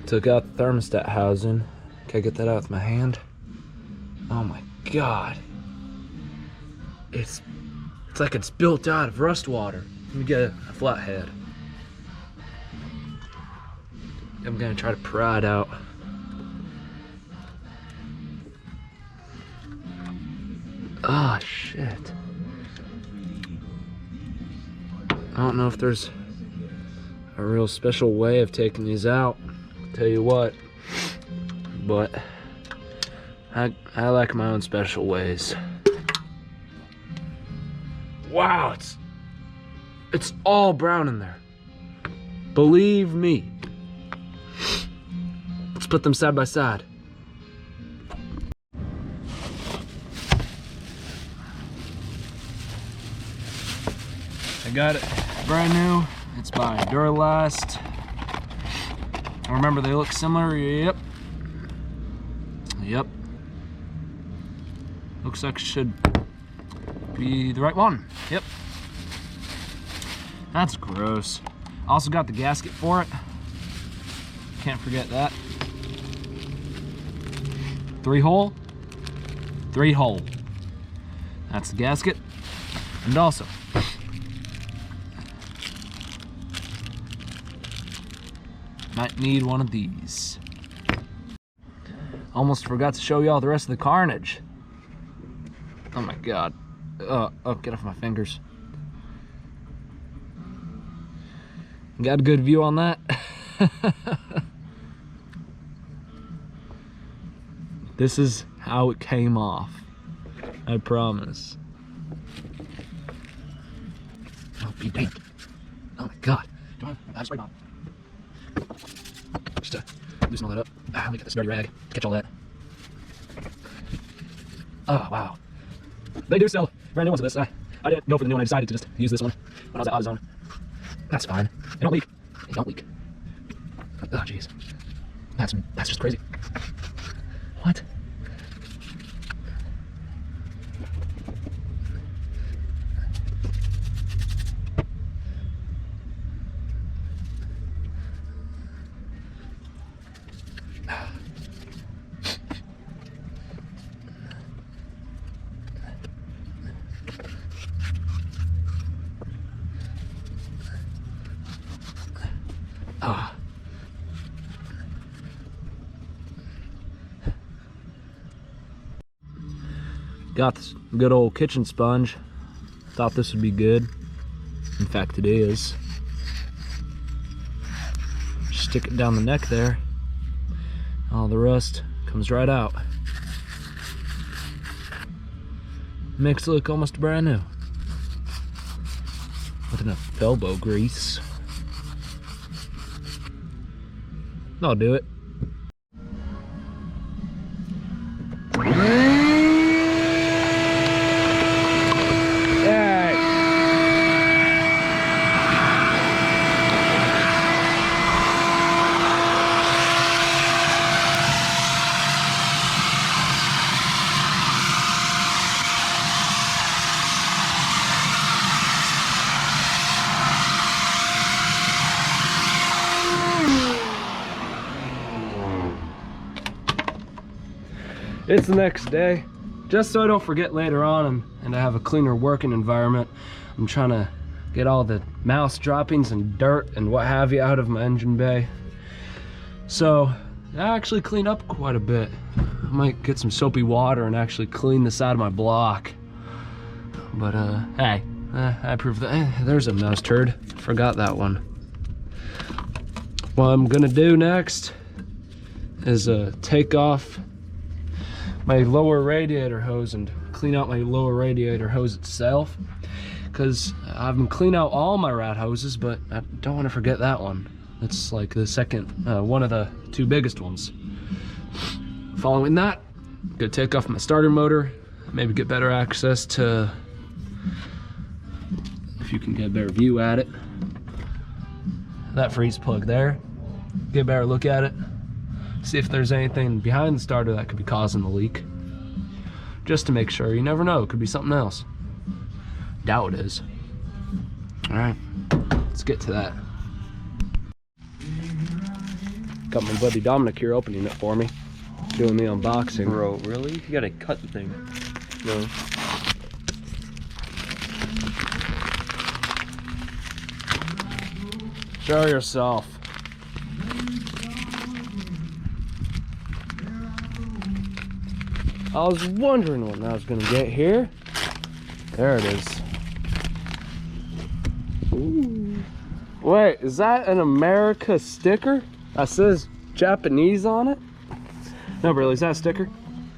Took out the thermostat housing. Can I get that out with my hand? Oh my God. It's like it's built out of rust water. Let me get a flathead. I'm gonna try to pry it out. Ah, shit. I don't know if there's a real special way of taking these out. I'll tell you what, but I like my own special ways. Wow, it's all brown in there. Believe me. Let's put them side by side. I got it brand new. It's by Duralast. I remember they look similar. Yep. Looks like it should be the right one. Yep. That's gross. Also got the gasket for it. Can't forget that. 3-hole. 3-hole. That's the gasket. And also, might need one of these. Almost forgot to show y'all the rest of the carnage. Oh my God. Oh, get off my fingers. Got a good view on that. This is how it came off. I promise. Oh, be dang. Oh my God. Do I have spray on? Just loosen all that up. Let me get this dirty rag. Catch all that. Oh, wow. They do sell brand new ones of this. I didn't go for the new one. I decided to just use this one when I was at AutoZone. That's fine. They don't leak. They don't leak. Oh, jeez. That's just crazy. What? Ah. Got this good old kitchen sponge. Thought this would be good. In fact, it is. Stick it down the neck there. All the rust comes right out. Makes it look almost brand new. With enough elbow grease. I'll do it. It's the next day. Just so I don't forget later on and I have a cleaner working environment, I'm trying to get all the mouse droppings and dirt and what have you out of my engine bay. So I actually cleaned up quite a bit. I might get some soapy water and actually clean the side of my block. But hey, I proved that. There's a mouse turd. Forgot that one. What I'm gonna do next is take off my lower radiator hose and clean out my lower radiator hose itself, because I've been cleaning out all my rat hoses, but I don't want to forget that one. It's like the second, one of the two biggest ones. Following that, I'm gonna take off my starter motor, maybe get better access to, if you can get a better view at it, that freeze plug there. Get a better look at it. See if there's anything behind the starter that could be causing the leak. Just to make sure. You never know, it could be something else. Doubt it is. Alright, let's get to that. Got my buddy Dominic here opening it for me, doing the unboxing. Bro, really? You gotta cut the thing. No. Show yourself. I was wondering when I was gonna get here. There it is. Ooh. Wait, is that an America sticker that says Japanese on it? No, really, is that a sticker?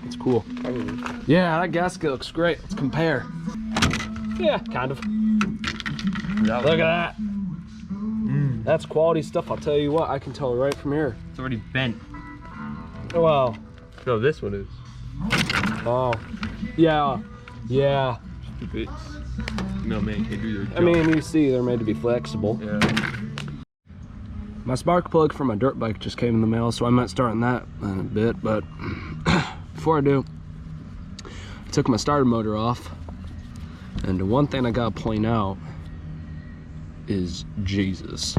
It's cool. Probably. Yeah, that gasket looks great. Let's compare. Yeah, kind of. Look at that. That's quality stuff. I'll tell you what, I can tell right from here. It's already bent. Wow. No, this one is. Oh. Yeah. Yeah. Stupid. No man can do their job. I mean, you see, they're made to be flexible. Yeah. My spark plug for my dirt bike just came in the mail, so I might start on that in a bit, but before I do, I took my starter motor off, and the one thing I gotta point out is Jesus.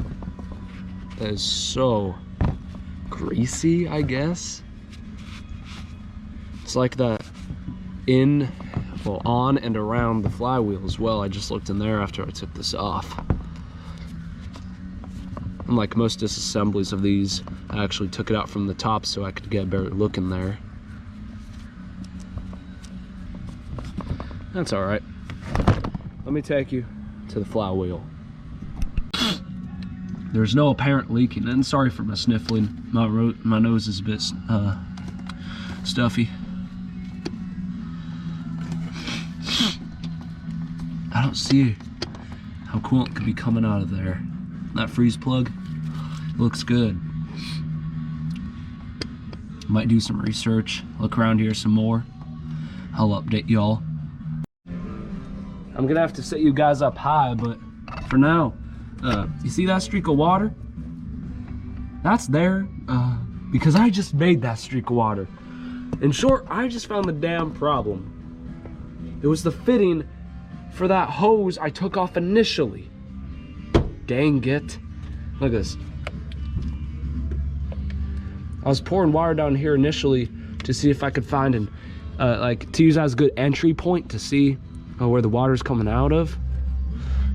That is so greasy, I guess. It's like that on and around the flywheel as well. I just looked in there after I took this off. Unlike most disassemblies of these, I actually took it out from the top so I could get a better look in there. That's alright. Let me take you to the flywheel. There's no apparent leaking, and sorry for my sniffling. My nose is a bit stuffy. I don't see how coolant could be coming out of there. That freeze plug looks good. Might do some research, look around here some more. I'll update y'all. I'm gonna have to set you guys up high, but for now, you see that streak of water? That's there because I just made that streak of water. In short, I just found the damn problem. It was the fitting for that hose I took off initially. Dang it. Look at this. I was pouring water down here initially to see if I could find an, like to use as a good entry point to see where the water's coming out of.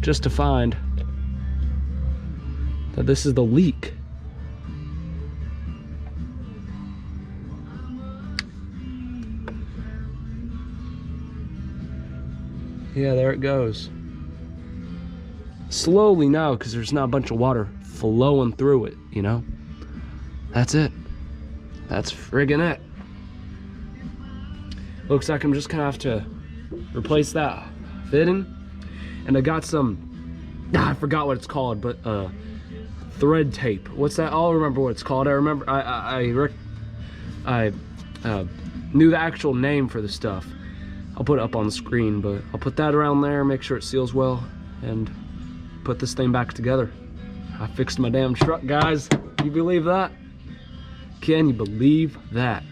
Just to find that this is the leak. Yeah, there it goes. Slowly now, because there's not a bunch of water flowing through it, you know? That's it. That's friggin' it. Looks like I'm just gonna have to replace that fitting. And I got some, I forgot what it's called, but thread tape. What's that? I'll remember what it's called. I remember, I knew the actual name for the stuff. I'll put it up on the screen, but I'll put that around there, make sure it seals well, and put this thing back together. I fixed my damn truck, guys. Can you believe that? Can you believe that?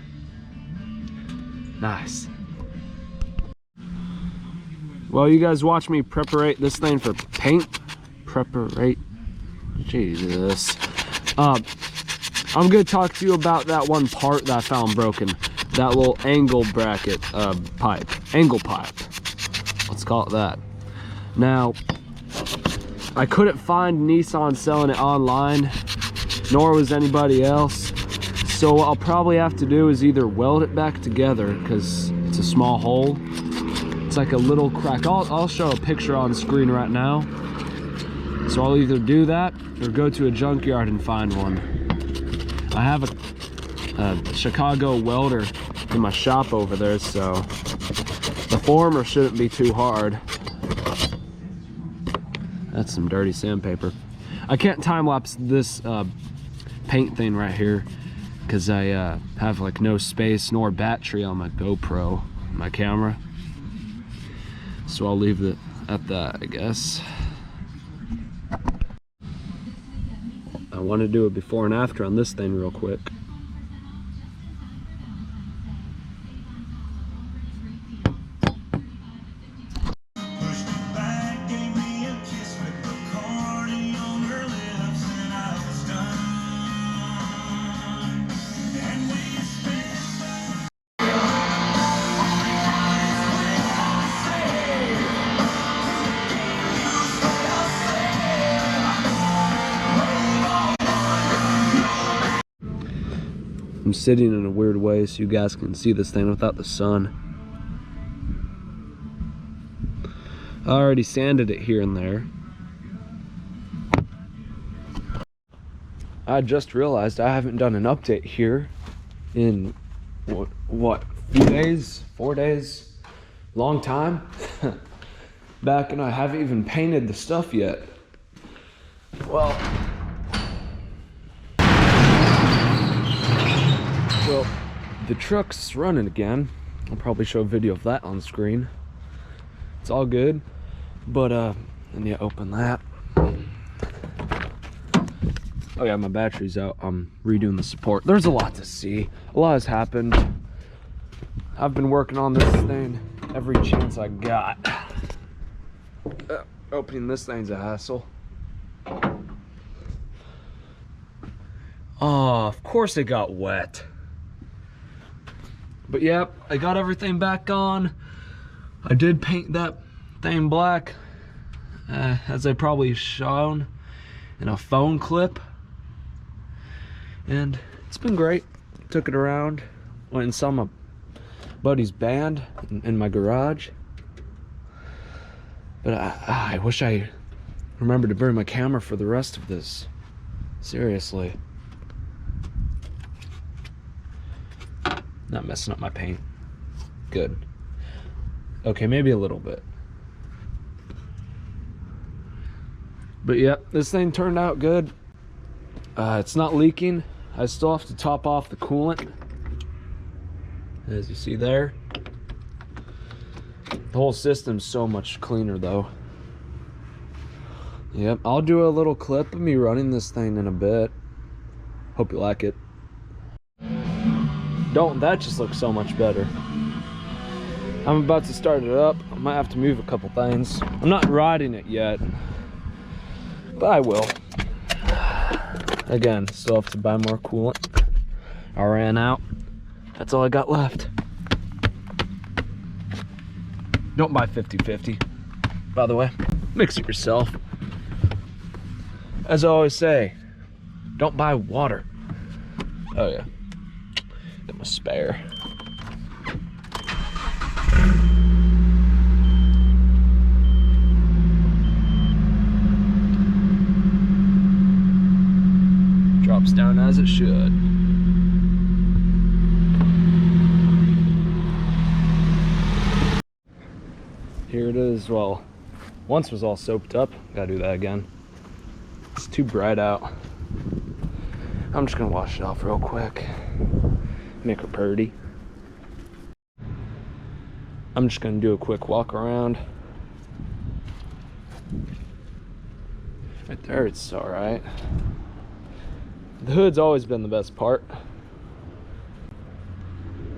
Nice. Well, you guys watch me preparate this thing for paint. Jesus. I'm gonna talk to you about that one part that I found broken. That little angle bracket pipe. Angle pipe. Let's call it that. Now, I couldn't find Nissan selling it online, nor was anybody else. So what I'll probably have to do is either weld it back together, because it's a small hole. It's like a little crack. I'll show a picture on screen right now. So I'll either do that or go to a junkyard and find one. I have a Chicago welder in my shop over there, so the former shouldn't be too hard. That's some dirty sandpaper. I can't time lapse this paint thing right here because I have like no space nor battery on my GoPro, my camera. So I'll leave it at that, I guess. I want to do a before and after on this thing real quick. I'm sitting in a weird way so you guys can see this thing without the sun. I already sanded it here and there. I just realized I haven't done an update here in what few days, 4 days, long time. Back, and I haven't even painted the stuff yet. Well, the truck's running again. I'll probably show a video of that on screen. It's all good, but and yeah, open that. Oh yeah, my battery's out. I'm redoing the support. There's a lot to see. A lot has happened. I've been working on this thing every chance I got. Opening this thing's a hassle. Oh, of course it got wet. But yep, I got everything back on. I did paint that thing black, as I probably shown in a phone clip. And it's been great. Took it around, went and saw my buddy's band in my garage. But I wish I remembered to bring my camera for the rest of this. Seriously. Not messing up my paint. Good. Okay, maybe a little bit. But yeah, this thing turned out good. It's not leaking. I still have to top off the coolant, as you see there. The whole system's so much cleaner though. Yep, I'll do a little clip of me running this thing in a bit. Hope you like it. Don't that just looks so much better. I'm about to start it up. I might have to move a couple things. I'm not riding it yet, but I will. Again, still have to buy more coolant. I ran out. That's all I got left. Don't buy 50-50, by the way. Mix it yourself. As I always say, don't buy water. Oh yeah, got my spare. Drops down as it should. Here it is. Well, once was all soaped up. Gotta do that again. It's too bright out. I'm just gonna wash it off real quick. Make her purty. I'm just gonna do a quick walk around. Right there, it's all right. The hood's always been the best part,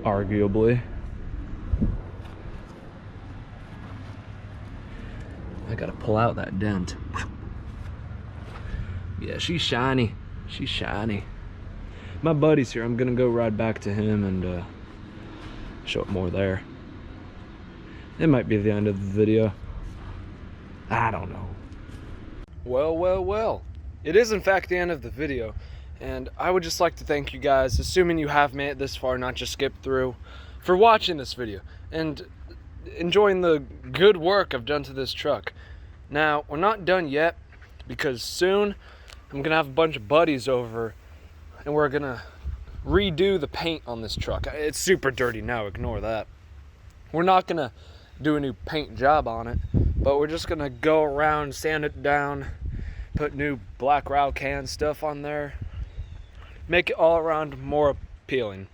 arguably. I gotta pull out that dent. Yeah, she's shiny. She's shiny. My buddy's here. I'm gonna go ride back to him and show it more there. It might be the end of the video. I don't know. Well. It is in fact the end of the video. And I would just like to thank you guys, assuming you have made it this far, not just skipped through, for watching this video and enjoying the good work I've done to this truck. Now, we're not done yet, because soon I'm gonna have a bunch of buddies over and we're gonna redo the paint on this truck. It's super dirty now, ignore that. We're not gonna do a new paint job on it, but we're just gonna go around, sand it down, put new black Rao can stuff on there, make it all around more appealing.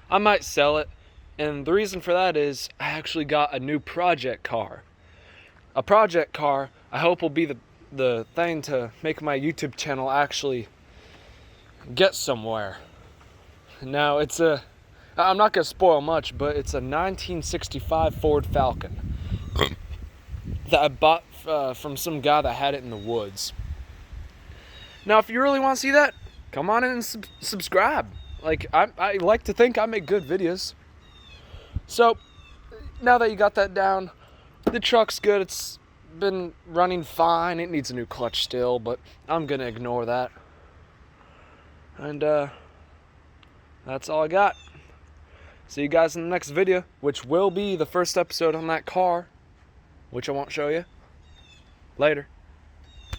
I might sell it, and the reason for that is I actually got a new project car. A project car I hope will be the thing to make my YouTube channel actually get somewhere. Now it's I'm not gonna spoil much, but it's a 1965 Ford Falcon that I bought from some guy that had it in the woods. Now if you really want to see that, come on in and subscribe. Like, I like to think I make good videos. So, now that you got that down, the truck's good. It's been running fine. It needs a new clutch still, but I'm gonna ignore that. And, that's all I got. See you guys in the next video, which will be the first episode on that car, which I won't show you. Later.